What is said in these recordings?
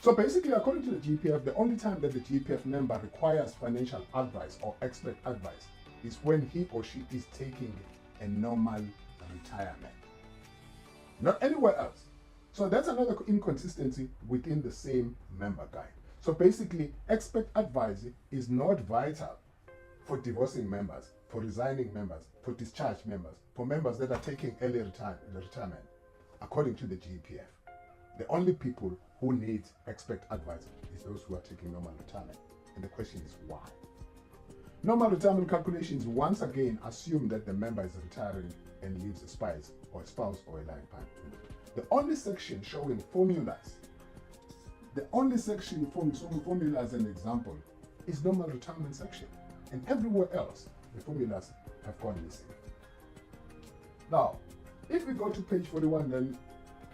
So basically, according to the GPF, the only time that the GPF member requires financial advice or expert advice is when he or she is taking a normal retirement, not anywhere else. So that's another inconsistency within the same member guide. So basically, expert advice is not vital for divorcing members, for resigning members, for discharged members, for members that are taking early retirement, according to the GPF. The only people who need expert advice is those who are taking normal retirement. And the question is why? Normal retirement calculations once again assume that the member is retiring and leaves a spouse or a life partner. The only section showing formulas, the only section showing formula as an example is normal retirement section. And everywhere else, the formulas have gone missing. Now, if we go to page 41 then,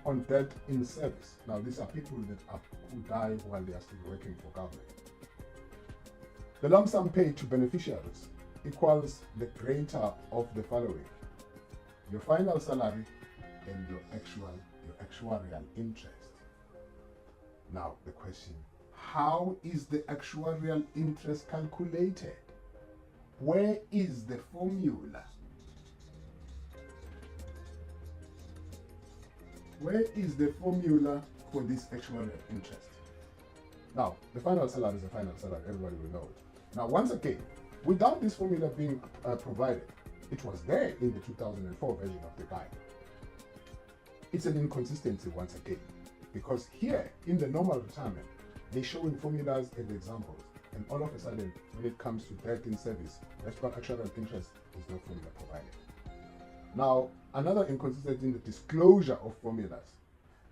on death in service. Now, these are people who die while they are still working for government. The lump sum paid to beneficiaries equals the greater of the following: your final salary and your actuarial interest. Now, the question: how is the actuarial interest calculated? Where is the formula? Where is the formula for this actuarial interest? Now, the final salary is the final salary, everybody will know it. Now, once again, without this formula being provided, it was there in the 2004 version of the guide. It's an inconsistency once again, because here in the normal retirement, they're showing formulas and examples, and all of a sudden, when it comes to death in service, that's what actuarial interest is no formula provided. Now, another inconsistency in the disclosure of formulas.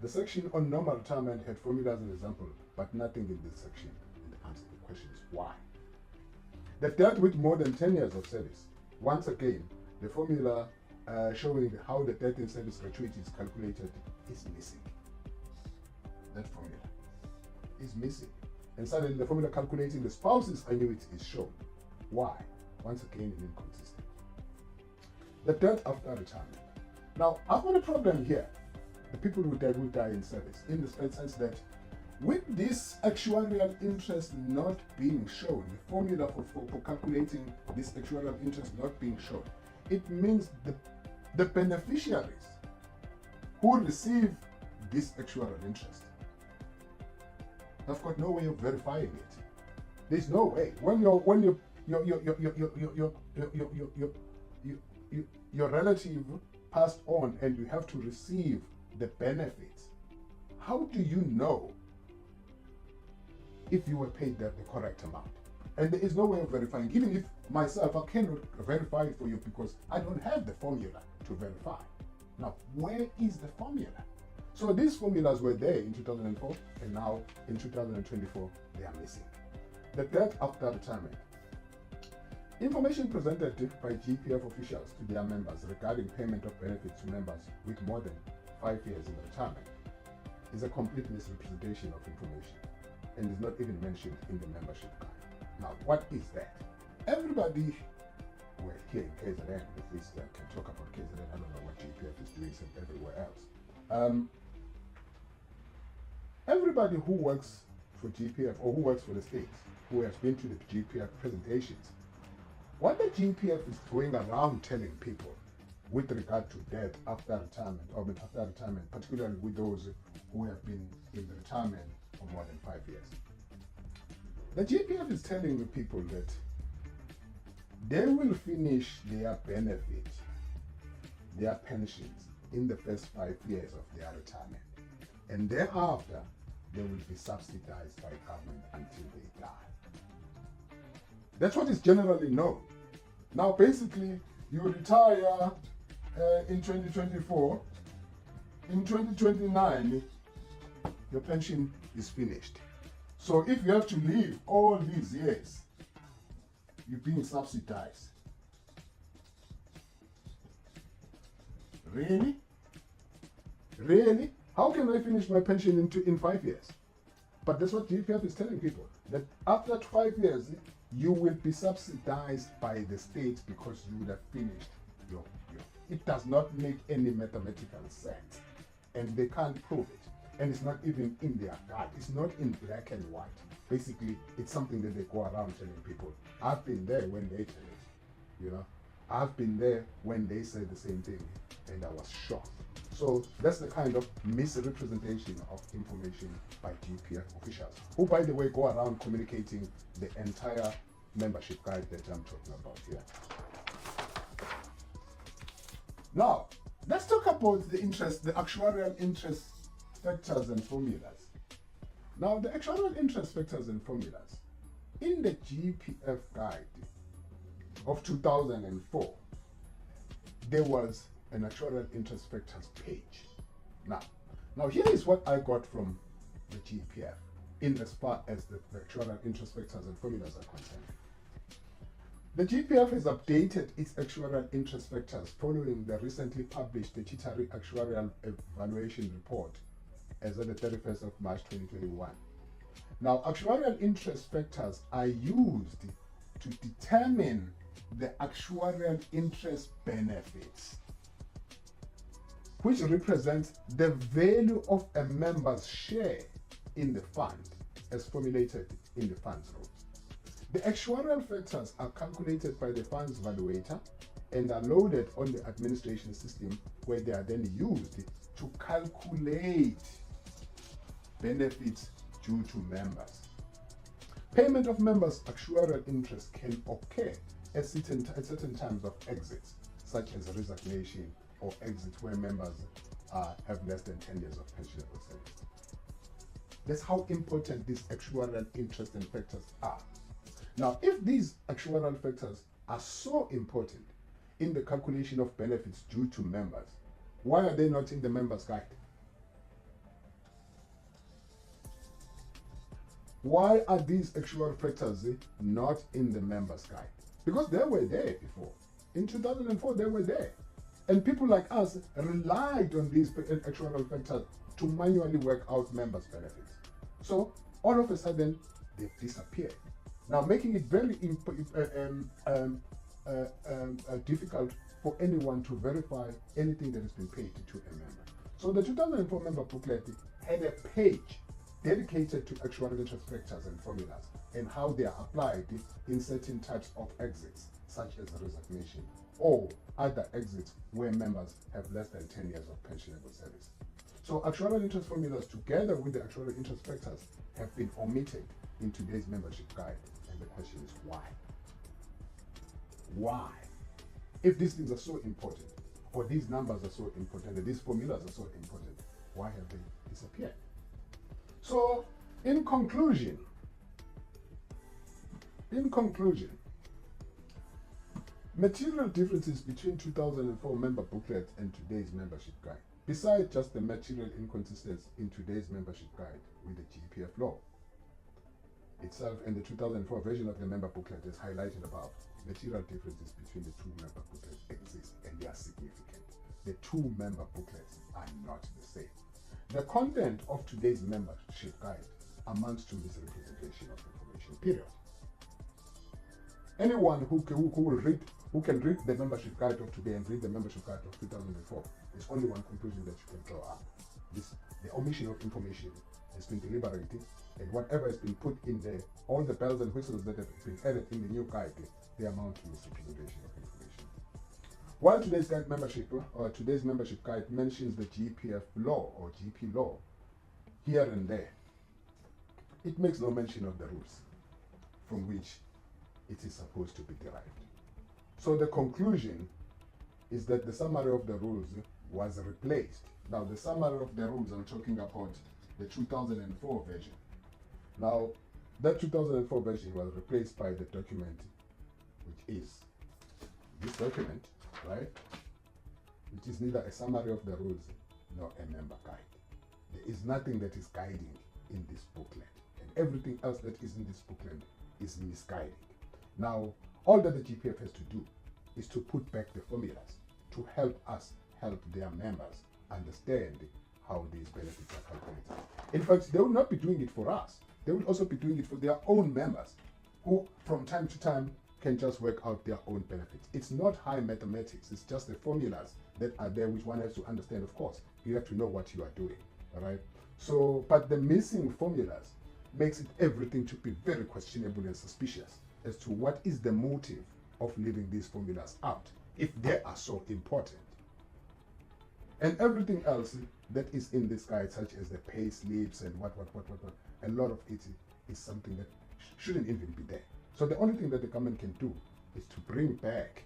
The section on normal retirement had formulas and examples, but nothing in this section. And the answer to the question is why? The death with more than 10 years of service. Once again, the formula showing how the death in service gratuity is calculated is missing. That formula is missing. And suddenly the formula calculating the spouse's annuity is shown. Why? Once again, an inconsistency. The death after retirement. Now, I've got a problem here. The people who die will die in service, in the sense that with this actuarial interest not being shown, the formula for calculating this actuarial interest not being shown, it means the beneficiaries who receive this actuarial interest have got no way of verifying it. There's no way. When your relative passed on and you have to receive the benefits, how do you know if you were paid the correct amount? And there is no way of verifying. Even if myself, I cannot verify it for you because I don't have the formula to verify. Now, where is the formula? So these formulas were there in 2004, and now in 2024, they are missing. The death after retirement. Information presented by GPF officials to their members regarding payment of benefits to members with more than 5 years in retirement is a complete misrepresentation of information and is not even mentioned in the membership guide. Now, what is that? Everybody, well, here in KZN, if we can talk about KZN, I don't know what GPF is doing everywhere else. Everybody who works for GPF or who works for the state, who has been to the GPF presentations, what the GPF is going around telling people with regard to death after retirement, or after retirement, particularly with those who have been in retirement for more than 5 years. The GPF is telling the people that they will finish their benefit, their pensions, in the first 5 years of their retirement. And thereafter, they will be subsidized by government until they die. That's what is generally known. Now, basically, you retire in 2024. In 2029, your pension is finished. So if you have to live all these years, you're being subsidized. Really? Really? How can I finish my pension in 5 years? But that's what GPF is telling people, that after 5 years, you will be subsidized by the state because you would have finished it does not make any mathematical sense. And they can't prove it. And it's not even in their guide. It's not in black and white. Basically, it's something that they go around telling people. I've been there when they tell it. You know, I've been there when they said the same thing, and I was shocked. So that's the kind of misrepresentation of information by GPF officials, who, by the way, go around communicating the entire membership guide that I'm talking about here. Now, let's talk about the actuarial interest factors and formulas. Now, the actuarial interest factors and formulas in the GPF guide of 2004, there was an actuarial interest factors page. Now here is what I got from the GPF in as far as the actuarial interest factors and formulas are concerned. The GPF has updated its actuarial interest factors following the recently published statutory actuarial evaluation report as of the 31st of March 2021. Now, actuarial interest factors are used to determine the actuarial interest benefits, which represents the value of a member's share in the fund as formulated in the fund's rules. The actuarial factors are calculated by the fund's valuator and are loaded on the administration system, where they are then used to calculate benefits due to members. Payment of members' actuarial interest can occur at certain times of exits, such as resignation or exit where members have less than 10 years of pensionable service. That's how important these actuarial interest and factors are. Now, if these actuarial factors are so important in the calculation of benefits due to members, why are they not in the members' guide? Why are these actuarial factors not in the members' guide? Because they were there before. In 2004, they were there. And people like us relied on these actuarial factors to manually work out members' benefits. So all of a sudden, they've disappeared. Now, making it very difficult for anyone to verify anything that has been paid to a member. So the 2004 member booklet had a page dedicated to actuarial interest factors and formulas and how they are applied in certain types of exits, such as resignation or other exits where members have less than 10 years of pensionable service. So actuarial interest formulas together with the actuarial interest factors have been omitted in today's membership guide. And the question is why? Why? If these things are so important, or these numbers are so important, and these formulas are so important, why have they disappeared? So, in conclusion, material differences between 2004 member booklet and today's membership guide, besides just the material inconsistencies in today's membership guide with the GPF law itself and the 2004 version of the member booklet is highlighted above, material differences between the two member booklets exist and they are significant. The two member booklets are not the same. The content of today's membership guide amounts to misrepresentation of information, period. Anyone who can read the membership guide of today and read the membership guide of 2004, there's only one conclusion that you can draw up. The omission of information has been deliberated, and whatever has been put in there, all the bells and whistles that have been added in the new guide, they amount to misrepresentation of information. While today's membership guide mentions the GPF law or GP law here and there, it makes no mention of the rules from which it is supposed to be derived. So the conclusion is that the summary of the rules was replaced. Now the summary of the rules, I'm talking about the 2004 version. Now that 2004 version was replaced by the document, which is this document, right? Which is neither a summary of the rules nor a member guide. There is nothing that is guiding in this booklet, and everything else that is in this booklet is misguiding. Now, all that the GPF has to do is to put back the formulas to help us help their members understand how these benefits are calculated. In fact, they will not be doing it for us. They will also be doing it for their own members, who from time to time can just work out their own benefits. It's not high mathematics. It's just the formulas that are there which one has to understand. Of course, you have to know what you are doing. All right. So, but the missing formulas makes it everything to be very questionable and suspicious as to what is the motive of leaving these formulas out if they are so important. And everything else that is in this guide, such as the pay slips and what, a lot of it is something that shouldn't even be there. So the only thing that the government can do is to bring back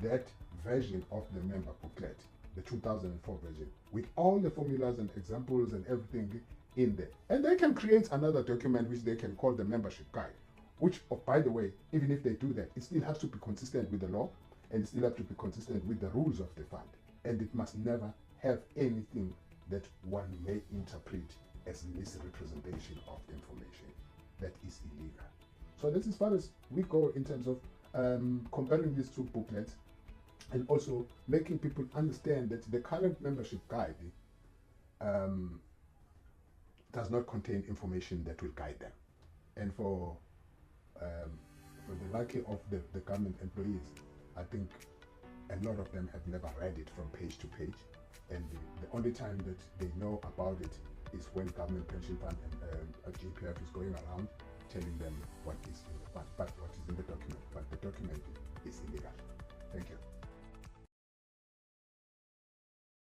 that version of the member booklet, the 2004 version, with all the formulas and examples and everything in there. And they can create another document which they can call the membership guide, which, oh, by the way, even if they do that, it still has to be consistent with the law, and it still has to be consistent with the rules of the fund. And it must never have anything that one may interpret as misrepresentation of information. That is illegal. So that's as far as we go in terms of comparing these two booklets, and also making people understand that the current membership guide does not contain information that will guide them. And for the lucky of the government employees, I think a lot of them have never read it from page to page, and the only time that they know about it is when government pension fund and GPF is going around telling them what is